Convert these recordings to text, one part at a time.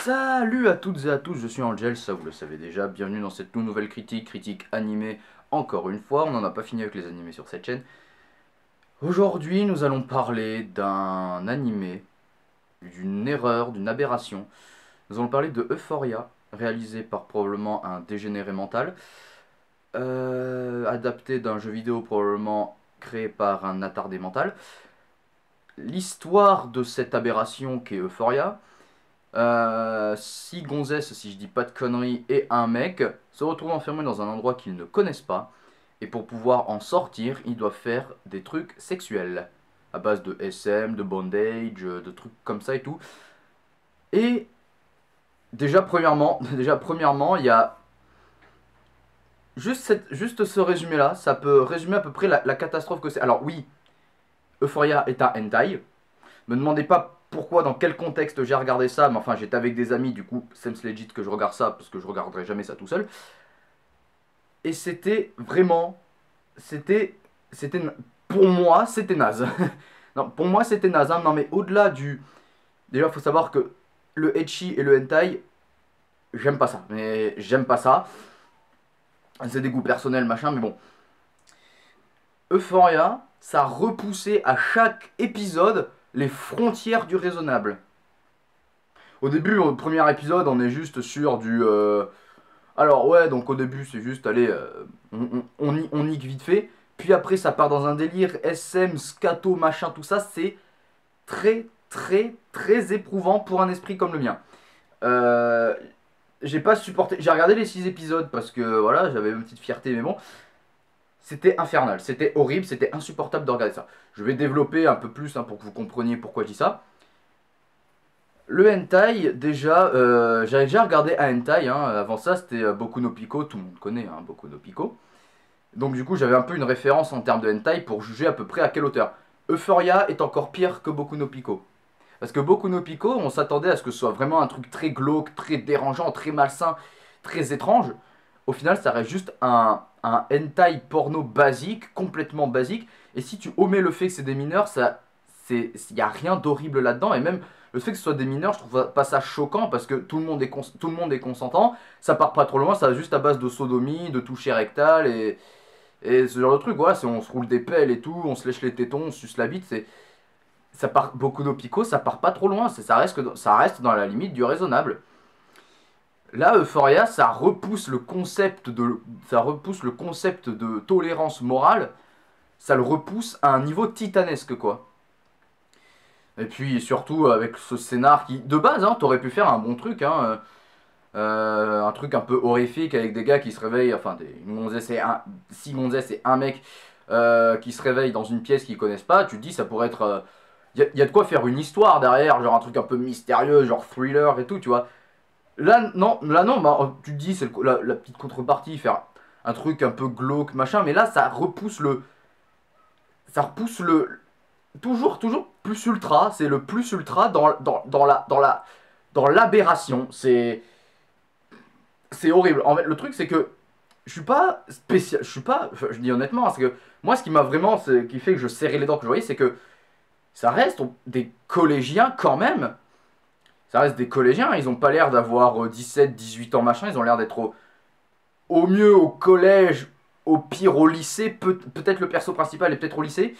Salut à toutes et à tous, je suis Angel, ça vous le savez déjà, bienvenue dans cette nouvelle critique animée encore une fois, on n'en a pas fini avec les animés sur cette chaîne. Aujourd'hui nous allons parler d'un animé, d'une erreur, d'une aberration. Nous allons parler de Euphoria, réalisé par probablement un dégénéré mental, adapté d'un jeu vidéo probablement créé par un attardé mental. L'histoire de cette aberration qu'est Euphoria. Six gonzesses, si je dis pas de conneries, et un mec se retrouvent enfermés dans un endroit qu'ils ne connaissent pas. Et pour pouvoir en sortir, ils doivent faire des trucs sexuels. À base de SM, de bondage, de trucs comme ça et tout. Et déjà premièrement, il y a juste ce résumé-là. Ça peut résumer à peu près la catastrophe que c'est. Alors oui, Euphoria est un hentai. Me demandez pas pourquoi, dans quel contexte j'ai regardé ça, mais enfin j'étais avec des amis, du coup, seems legit que je regarde ça, parce que je regarderai jamais ça tout seul. Et c'était vraiment, c'était, pour moi, c'était naze. Non, pour moi, c'était naze, hein. Non, mais au-delà du... Déjà, faut savoir que le ecchi et le hentai, j'aime pas ça. Mais j'aime pas ça. C'est des goûts personnels, machin, mais bon. Euphoria, ça repoussait à chaque épisode les frontières du raisonnable. Au début, au premier épisode, on est juste sur du... Alors ouais, donc au début, c'est juste, allez, on nique vite fait. Puis après, ça part dans un délire SM, scato, machin, tout ça. C'est très, très, très éprouvant pour un esprit comme le mien. Euh, j'ai pas supporté... J'ai regardé les 6 épisodes parce que, voilà, j'avais une petite fierté, mais bon. C'était infernal, c'était horrible, c'était insupportable de regarder ça. Je vais développer un peu plus, hein, pour que vous compreniez pourquoi je dis ça. Le hentai, déjà, j'avais déjà regardé un hentai, hein. Avant ça c'était Boku no Pico, tout le monde connaît, hein, Boku no Pico. Donc du coup j'avais un peu une référence en termes de hentai pour juger à peu près à quelle hauteur. Euphoria est encore pire que Boku no Pico. Parce que Boku no Pico, on s'attendait à ce que ce soit vraiment un truc très glauque, très dérangeant, très malsain, très étrange. Au final ça reste juste un hentai porno basique, complètement basique. Et si tu omets le fait que c'est des mineurs, il n'y a rien d'horrible là-dedans. Et même le fait que ce soit des mineurs, je trouve pas ça choquant parce que tout le monde est consentant. Ça part pas trop loin, ça va juste à base de sodomie, de toucher rectal et ce genre de truc. Voilà, on se roule des pelles et tout, on se lèche les tétons, on se suce la bite. Ça part beaucoup d'eau pico, ça part pas trop loin. Ça reste dans la limite du raisonnable. Là, Euphoria, ça repousse le concept de tolérance morale. Ça le repousse à un niveau titanesque, quoi. Et puis surtout avec ce scénar qui, de base, hein, t'aurais pu faire un bon truc, hein, un truc un peu horrifique avec des gars qui se réveillent, enfin une gonzesse et six gonzesses et un mec qui se réveillent dans une pièce qu'ils connaissent pas. Tu te dis ça pourrait être, y a de quoi faire une histoire derrière, genre un truc un peu mystérieux, genre thriller et tout, tu vois. Là non, bah, tu te dis c'est la petite contrepartie, faire un truc un peu glauque machin, mais là ça repousse le toujours plus ultra, c'est le plus ultra dans l'aberration. C'est horrible. En fait, le truc c'est que je suis pas spécial, enfin, je dis honnêtement, c'est que moi ce qui m'a vraiment, qui fait que je serrais les dents que je voyais, c'est que ça reste des collégiens quand même. Ça reste des collégiens, ils ont pas l'air d'avoir 17, 18 ans machin, ils ont l'air d'être au mieux au collège, au pire au lycée, peut-être le perso principal est peut-être au lycée.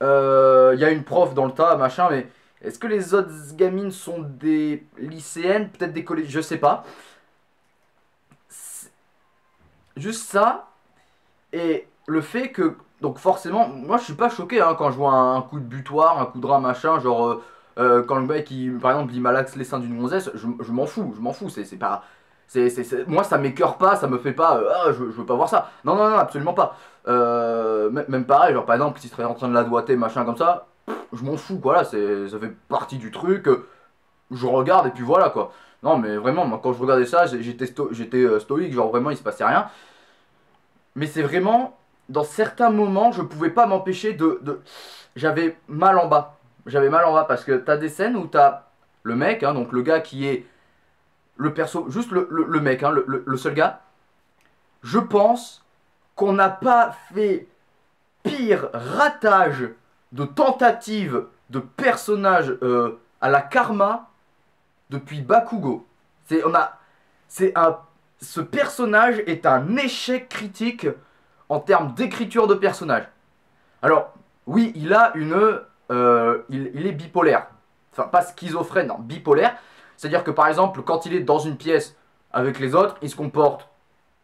Il y a une prof dans le tas, machin, mais est-ce que les autres gamines sont des lycéennes, peut-être des collèges, je sais pas. C'est juste ça, et le fait que, donc forcément, moi je suis pas choqué, hein, quand je vois un coup de butoir, un coup de rat, machin, genre quand le mec, par exemple, il malaxe les seins d'une gonzesse, je m'en fous, c'est pas... Moi ça m'écœure pas, ça me fait pas, ah, je veux pas voir ça. Non, non, non, absolument pas. Même pareil, genre par exemple, si tu serais en train de la doigter, machin comme ça, je m'en fous, quoi, là, ça fait partie du truc, je regarde et puis voilà, quoi. Non, mais vraiment, moi quand je regardais ça, j'étais stoïque, genre vraiment il se passait rien. Mais c'est vraiment, dans certains moments, je pouvais pas m'empêcher J'avais mal en bas. J'avais mal en bas parce que t'as des scènes où t'as le mec, hein, donc le gars qui est le perso, juste le mec, hein, le seul gars. Je pense qu'on n'a pas fait pire ratage de tentative de personnage à la karma depuis Bakugo. C'est, on a, c'est un, ce personnage est un échec critique en termes d'écriture de personnage. Alors, oui, il a il est bipolaire. Enfin, pas schizophrène, non, bipolaire. C'est-à-dire que par exemple, quand il est dans une pièce avec les autres, il se comporte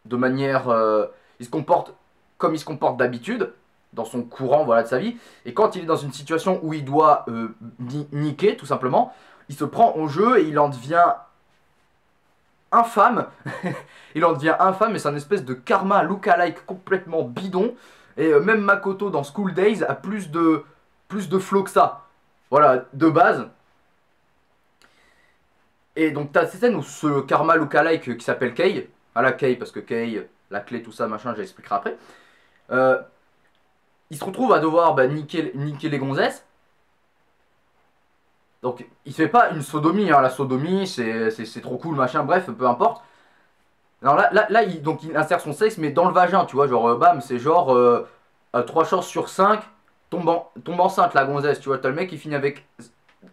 de manière. Il se comporte comme il se comporte d'habitude, dans son courant voilà, de sa vie. Et quand il est dans une situation où il doit niquer, tout simplement, il se prend au jeu et il en devient infâme. Il en devient infâme et c'est un espèce de karma look-alike complètement bidon. Et même Makoto dans School Days a plus de flow que ça. Voilà, de base. Et donc t'as ces scènes où ce karma look-alike qui s'appelle Kei, à la Kei parce que Kei, la clé, tout ça, machin, j'expliquerai après. Euh, il se retrouve à devoir niquer les gonzesses. Donc il fait pas une sodomie, hein. La sodomie c'est trop cool, machin, bref, peu importe. Alors là il insère son sexe, mais dans le vagin, tu vois, genre bam, c'est genre 3 chances sur 5 tombe enceinte la gonzesse, tu vois, t'as le mec qui finit avec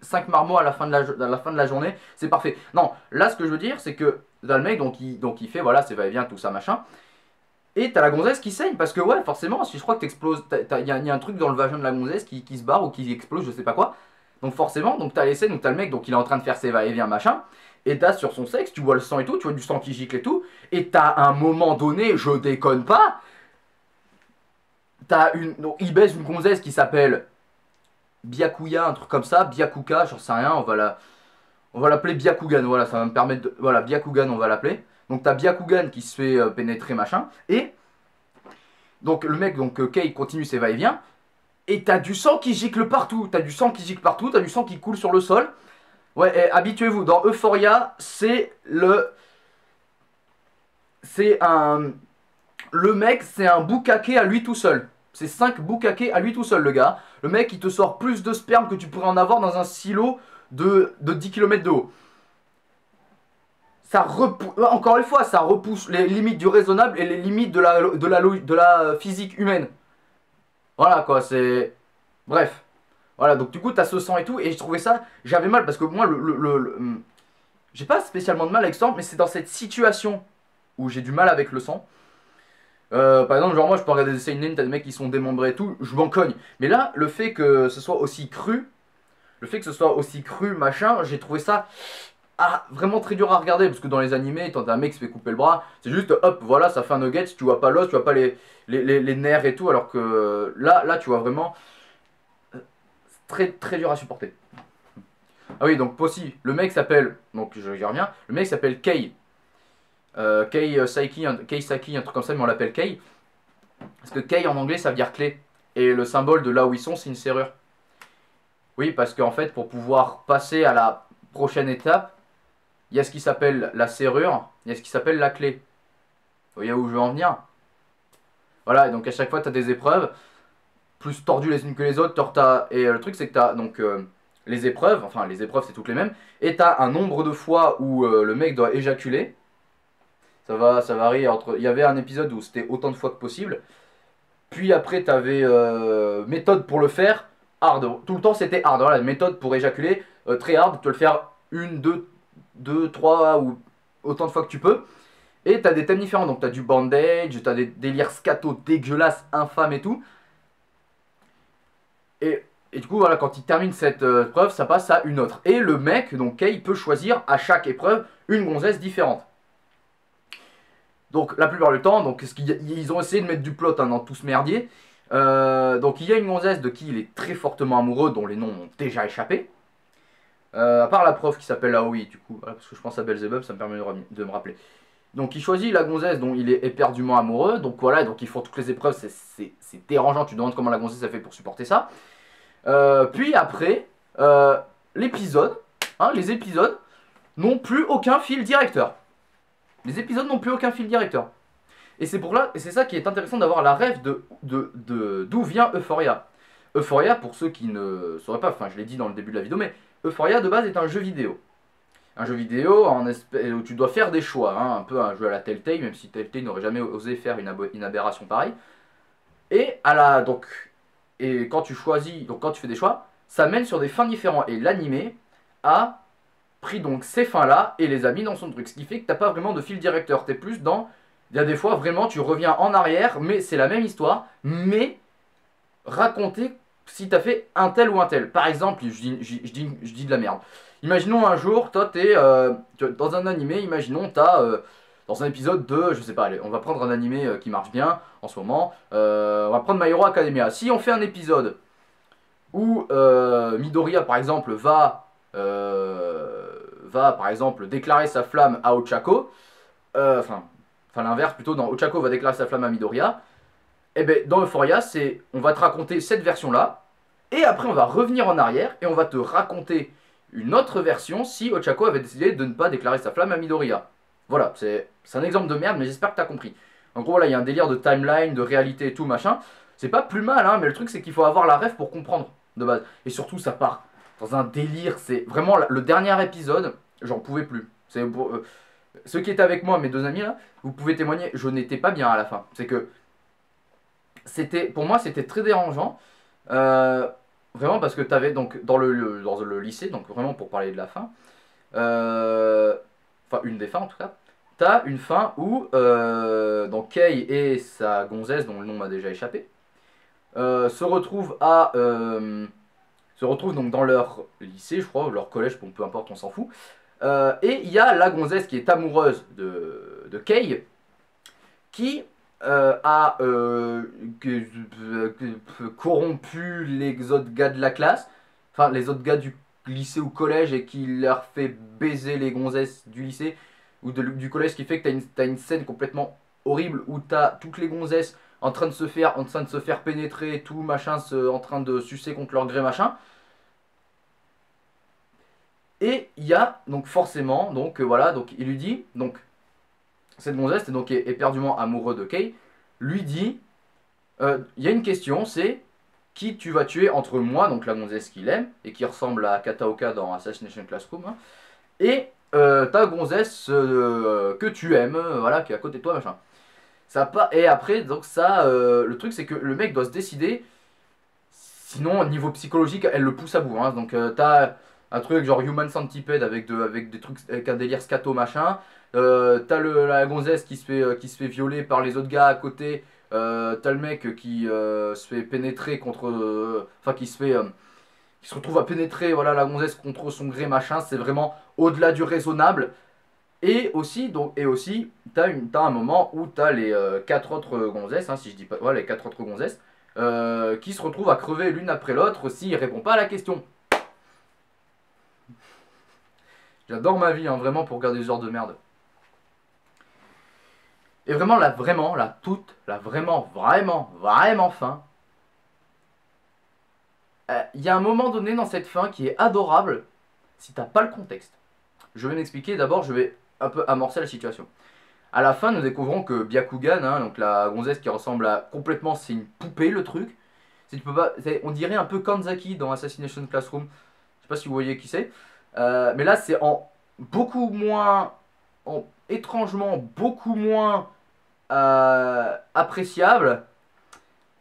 5 marmots à la fin de la journée, c'est parfait. Non, là ce que je veux dire, c'est que t'as le mec, donc il fait, voilà, c'est va-et-vient, tout ça, machin. Et t'as la gonzesse qui saigne, parce que ouais, forcément, si je crois que t'exploses, il y a un truc dans le vagin de la gonzesse qui se barre ou qui explose, je sais pas quoi. Donc forcément, donc t'as les scènes où t'as le mec, donc il est en train de faire ses va-et-vient, machin. Et t'as sur son sexe, tu vois le sang et tout, tu vois du sang qui gicle et tout. Et t'as un moment donné, je déconne pas, donc il baise une gonzesse qui s'appelle Byakuya, un truc comme ça, Byakuka, j'en sais rien, on va l'appeler Byakugan, voilà, ça va me permettre de, voilà, Byakugan, on va l'appeler. Donc t'as Byakugan qui se fait pénétrer, machin, et donc le mec, donc Kei continue ses va-et-vient, et t'as du sang qui gicle partout, t'as du sang qui gicle partout, t'as du sang qui coule sur le sol. Ouais, habituez-vous, dans Euphoria, c'est un, le mec, c'est un bukake à lui tout seul. C'est 5 bukake à lui tout seul, le gars. Le mec, il te sort plus de sperme que tu pourrais en avoir dans un silo de 10 km de haut. Encore une fois, ça repousse les limites du raisonnable et les limites de la physique humaine. Voilà, quoi, c'est... Bref. Voilà, donc du coup, t'as ce sang et tout, et je trouvais ça... J'avais mal, parce que moi, j'ai pas spécialement de mal avec le sang, mais c'est dans cette situation où j'ai du mal avec le sang. Par exemple, genre moi je peux regarder des seinen, t'as des mecs qui sont démembrés et tout, je m'en cogne. Mais là, le fait que ce soit aussi cru, machin, j'ai trouvé ça vraiment très dur à regarder. Parce que dans les animés, quand t'as un mec qui se fait couper le bras, c'est juste hop, voilà, ça fait un nugget, tu vois pas l'os, tu vois pas les nerfs et tout. Alors que là tu vois vraiment très très dur à supporter. Ah oui, donc Possi, le mec s'appelle, donc j'y reviens, le mec s'appelle Kei. Kei Saki, un truc comme ça, mais on l'appelle Kei. Parce que Kei en anglais ça veut dire clé. Et le symbole de là où ils sont, c'est une serrure. Oui, parce qu'en fait, pour pouvoir passer à la prochaine étape, il y a ce qui s'appelle la serrure, il y a ce qui s'appelle la clé. Vous voyez où je veux en venir? Voilà, et donc à chaque fois, tu as des épreuves, plus tordues les unes que les autres. Et le truc, c'est que tu as donc les épreuves, enfin les épreuves, c'est toutes les mêmes, et tu as un nombre de fois où le mec doit éjaculer. Ça varie entre. Il y avait un épisode où c'était autant de fois que possible. Puis après, tu avais méthode pour le faire, hard. Tout le temps, c'était hard. Voilà, méthode pour éjaculer, très hard. Tu peux le faire une, deux, trois ou autant de fois que tu peux. Et tu as des thèmes différents. Donc, tu as du bandage, tu as des délires scato dégueulasses, infâmes et tout. Et du coup, voilà, quand il termine cette épreuve, ça passe à une autre. Et le mec, donc Kei, peut choisir à chaque épreuve une gonzesse différente. Donc la plupart du temps, donc, ils ont essayé de mettre du plot hein, dans tout ce merdier. Donc il y a une gonzesse de qui il est très fortement amoureux, dont les noms ont déjà échappé. À part la prof qui s'appelle Aoi, du coup, voilà, parce que je pense à Belzebub, ça me permet de me rappeler. Donc il choisit la gonzesse dont il est éperdument amoureux. Donc voilà, donc ils font toutes les épreuves, c'est dérangeant, tu te demandes comment la gonzesse a fait pour supporter ça. Puis après, l'épisode, hein, les épisodes n'ont plus aucun fil directeur. Les épisodes n'ont plus aucun fil directeur. Et c'est ça qui est intéressant d'avoir la rêve d'où vient Euphoria. Euphoria, pour ceux qui ne sauraient pas, enfin je l'ai dit dans le début de la vidéo, mais Euphoria de base est un jeu vidéo. Un jeu vidéo où tu dois faire des choix, hein, un peu un jeu à la Telltale, même si Telltale n'aurait jamais osé faire une aberration pareille. Et quand tu choisis, donc quand tu fais des choix, ça mène sur des fins différentes. Et l'animé a pris donc ces fins-là et les a mis dans son truc. Ce qui fait que t'as pas vraiment de fil directeur. T'es plus dans... Il y a des fois, vraiment, tu reviens en arrière, mais c'est la même histoire, mais raconter si t'as fait un tel ou un tel. Par exemple, je dis de la merde. Imaginons un jour, toi, dans un animé, imaginons, dans un épisode de, je sais pas, allez, on va prendre un animé qui marche bien en ce moment, on va prendre My Hero Academia. Si on fait un épisode où Midoriya, par exemple, va, par exemple, déclarer sa flamme à Ochako, enfin l'inverse plutôt, dans Ochako va déclarer sa flamme à Midoriya, et bien dans Euphoria, on va te raconter cette version-là, et après on va revenir en arrière, et on va te raconter une autre version si Ochako avait décidé de ne pas déclarer sa flamme à Midoriya. Voilà, c'est un exemple de merde, mais j'espère que t'as compris. En gros, voilà, il y a un délire de timeline, de réalité et tout, machin. C'est pas plus mal, hein, mais le truc, c'est qu'il faut avoir la ref pour comprendre, de base. Et surtout, ça part dans un délire, c'est vraiment le dernier épisode, j'en pouvais plus. Ceux qui étaient avec moi, mes deux amis, là, vous pouvez témoigner, je n'étais pas bien à la fin. C'est que, pour moi, c'était très dérangeant. Vraiment, parce que t'avais, donc, dans le lycée, donc vraiment pour parler de la fin, enfin, une des fins en tout cas, t'as une fin où donc Kei et sa gonzesse, dont le nom m'a déjà échappé, se retrouvent donc dans leur lycée, je crois, ou leur collège, bon, peu importe, on s'en fout. Et il y a la gonzesse qui est amoureuse de Kei, qui a corrompu les autres gars de la classe, enfin les autres gars du lycée ou collège, et qui leur fait baiser les gonzesses du lycée ou du collège, ce qui fait que t'as une scène complètement horrible où t'as toutes les gonzesses en train de se faire pénétrer, tout machin, en train de sucer contre leur gré machin. Et il y a donc forcément, donc voilà, donc il lui dit, donc cette gonzesse donc, est éperdument amoureux de Kei, lui dit, il y a une question, c'est qui tu vas tuer entre moi, donc la gonzesse qu'il aime, et qui ressemble à Kataoka dans Assassination Classroom, hein, et ta gonzesse que tu aimes, voilà, qui est à côté de toi, machin. Et après, donc ça, le truc c'est que le mec doit se décider, sinon au niveau psychologique, elle le pousse à bout, hein, donc t'as un truc genre Human Centipede avec des trucs, avec un délire scato machin. T'as la gonzesse qui se fait violer par les autres gars à côté. T'as le mec qui se fait pénétrer contre. Enfin, qui se retrouve à pénétrer voilà, la gonzesse contre son gré machin. C'est vraiment au-delà du raisonnable. Et aussi, t'as un moment où t'as les quatre autres gonzesses, hein, si je dis pas. Ouais, les quatre autres gonzesses. Qui se retrouvent à crever l'une après l'autre s'il répond pas à la question. J'adore ma vie, hein, vraiment, pour regarder ce genre de merde. Et vraiment, vraiment fin. Il y a un moment donné dans cette fin qui est adorable si t'as pas le contexte. Je vais m'expliquer, d'abord je vais un peu amorcer la situation. À la fin, nous découvrons que Byakugan, hein, donc la gonzesse qui ressemble à complètement, c'est une poupée le truc. On dirait un peu Kanzaki dans Assassination Classroom. Je sais pas si vous voyez qui c'est. Mais là, c'est beaucoup moins, étrangement beaucoup moins appréciable,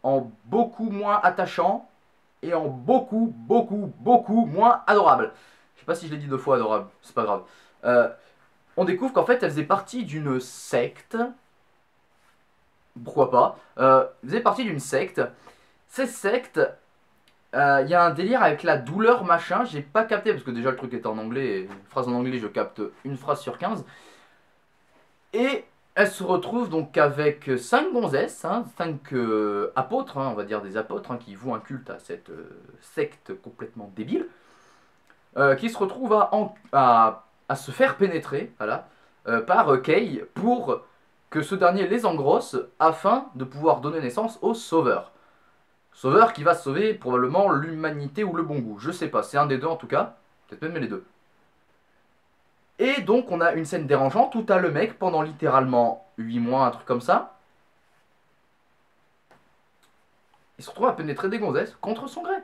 en beaucoup moins attachant et en beaucoup moins adorable. Je sais pas si je l'ai dit deux fois adorable, c'est pas grave. On découvre qu'en fait elle faisait partie d'une secte. Pourquoi pas elle faisait partie d'une secte. Ces sectes, il y a un délire avec la douleur machin, j'ai pas capté parce que déjà le truc est en anglais, et une phrase en anglais je capte une phrase sur 15. Et elle se retrouve donc avec 5 gonzesses, 5 apôtres, hein, on va dire des apôtres, hein, qui vouent un culte à cette secte complètement débile, qui se retrouvent à se faire pénétrer voilà, par Kei pour que ce dernier les engrosse afin de pouvoir donner naissance au Sauveur. Sauveur qui va sauver probablement l'humanité ou le bon goût, je sais pas, c'est un des deux en tout cas, peut-être même les deux. Et donc on a une scène dérangeante où t'as le mec pendant littéralement 8 mois, un truc comme ça. Il se retrouve à pénétrer des gonzesses contre son gré.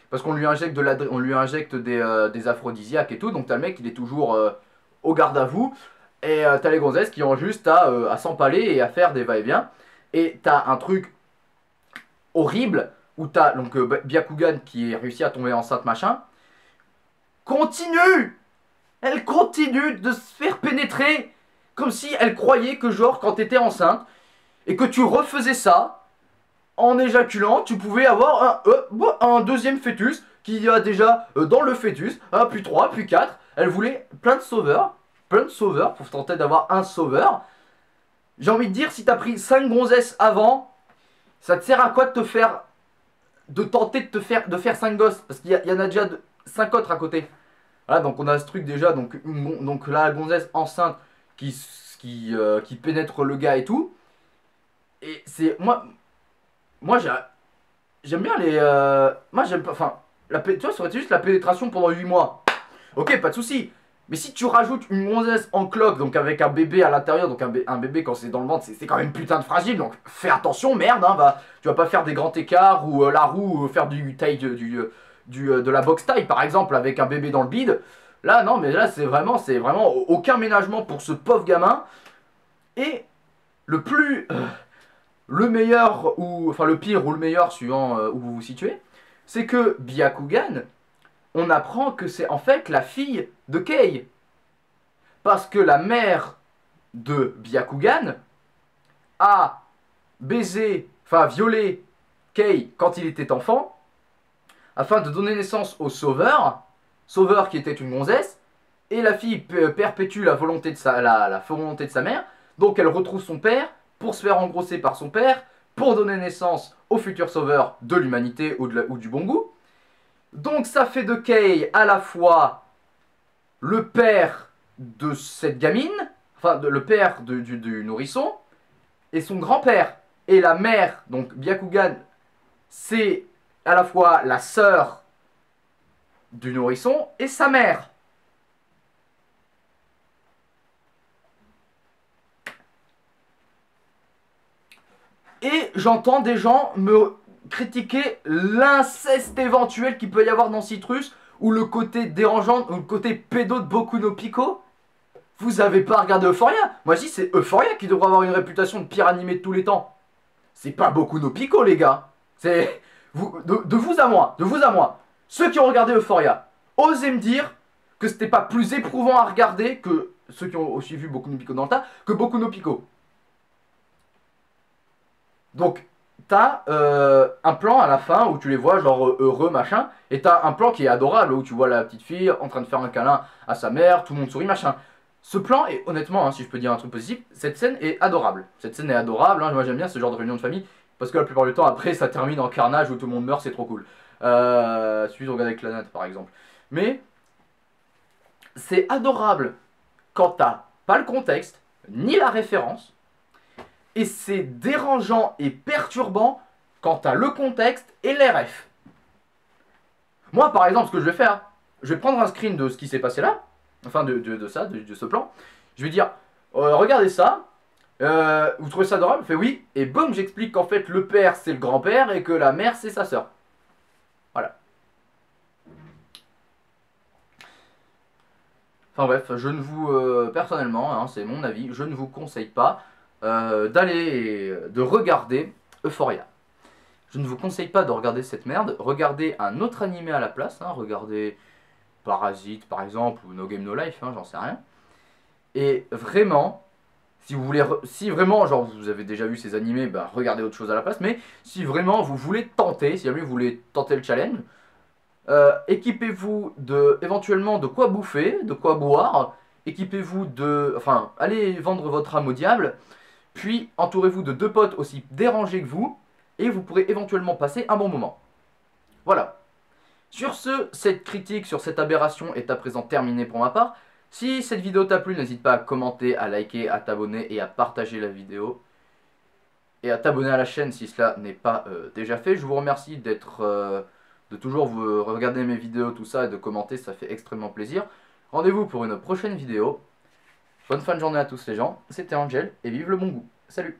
Parce qu'on lui injecte, des aphrodisiaques et tout, donc t'as le mec il est toujours au garde à vous. Et t'as les gonzesses qui ont juste à s'empaler et à faire des va-et-vient. Et t'as un truc horrible où t'as donc Byakugan qui est réussi à tomber enceinte machin. Continue elle continue de se faire pénétrer comme si elle croyait que genre quand t'étais enceinte et que tu refaisais ça en éjaculant, tu pouvais avoir un deuxième fœtus qui a déjà dans le fœtus, puis 3, puis 4. Elle voulait plein de sauveurs pour tenter d'avoir un sauveur. J'ai envie de dire, si t'as pris 5 gonzesses avant, ça te sert à quoi de te faire, de tenter de faire 5 gosses? Parce qu'il y en a déjà 5 autres à côté. Voilà, donc on a ce truc déjà, donc la gonzesse enceinte qui pénètre le gars et tout. Et c'est, moi j'aime bien les, moi j'aime pas, enfin, tu vois, ça aurait été juste la pénétration pendant 8 mois. Ok, pas de souci. Mais si tu rajoutes une gonzesse en cloque, donc avec un bébé à l'intérieur, donc un bébé quand c'est dans le ventre, c'est quand même putain de fragile, donc fais attention, merde, hein, tu vas pas faire des grands écarts ou la roue, faire du taille, de la box taille par exemple, avec un bébé dans le bide. Là, non, mais là, c'est vraiment aucun ménagement pour ce pauvre gamin. Et le meilleur, ou enfin le pire ou le meilleur, suivant où vous vous situez, c'est que Byakugan, on apprend que c'est en fait la fille de Kei. Parce que la mère de Byakugan a baisé, enfin violé Kei quand il était enfant, afin de donner naissance au Sauveur qui était une gonzesse, et la fille perpétue la volonté de la volonté de sa mère, donc elle retrouve son père pour se faire engrosser par son père, pour donner naissance au futur sauveur de l'humanité ou du bon goût. Donc ça fait de Kei à la fois le père de cette gamine, enfin le père du nourrisson, et son grand-père. Et la mère, donc Byakugan, c'est à la fois la sœur du nourrisson et sa mère. Et j'entends des gens me critiquer l'inceste éventuel qu'il peut y avoir dans Citrus, ou le côté dérangeant, ou le côté pédo de Boku no Pico. Vous avez pas regardé Euphoria? Moi je dis c'est Euphoria qui devrait avoir une réputation de pire animé de tous les temps. C'est pas Boku no Pico les gars. C'est de vous à moi, de vous à moi. Ceux qui ont regardé Euphoria, osez me dire que c'était pas plus éprouvant à regarder que ceux qui ont aussi vu Boku no Pico dans le tas, que Boku no Pico. Donc, t'as un plan à la fin où tu les vois genre heureux machin, et t'as un plan qui est adorable où tu vois la petite fille en train de faire un câlin à sa mère, tout le monde sourit machin. Ce plan est honnêtement, hein, si je peux dire un truc positif, cette scène est adorable. Cette scène est adorable, hein, moi j'aime bien ce genre de réunion de famille, parce que la plupart du temps après ça termine en carnage où tout le monde meurt, c'est trop cool. Suffit de regarder Clannad par exemple. Mais c'est adorable quand t'as pas le contexte, ni la référence, et c'est dérangeant et perturbant quand t'as le contexte et les refs. Moi, par exemple, ce que je vais faire, je vais prendre un screen de ce qui s'est passé là, enfin de ce plan. Je vais dire, regardez ça, vous trouvez ça adorable? Je fais oui, et boum, j'explique qu'en fait le père c'est le grand-père et que la mère c'est sa sœur. Voilà. Enfin bref, je ne vous, personnellement, hein, c'est mon avis, je ne vous conseille pas de regarder Euphoria. Je ne vous conseille pas de regarder cette merde, regardez un autre animé à la place, hein, regardez Parasite par exemple, ou No Game No Life, hein, j'en sais rien. Et vraiment, si vous voulez, si vraiment, genre vous avez déjà vu ces animés, bah regardez autre chose à la place, mais si vraiment vous voulez tenter, si jamais vous voulez tenter le challenge, équipez-vous éventuellement de quoi bouffer, de quoi boire, équipez-vous enfin, allez vendre votre âme au diable, puis entourez-vous de 2 potes aussi dérangés que vous, et vous pourrez éventuellement passer un bon moment. Voilà. Sur ce, cette critique sur cette aberration est à présent terminée pour ma part. Si cette vidéo t'a plu, n'hésite pas à commenter, à liker, à t'abonner et à partager la vidéo. Et à t'abonner à la chaîne si cela n'est pas déjà fait. Je vous remercie de toujours vous regarder mes vidéos, tout ça, et de commenter, ça fait extrêmement plaisir. Rendez-vous pour une prochaine vidéo. Bonne fin de journée à tous les gens, c'était Angel, et vive le bon goût. Salut!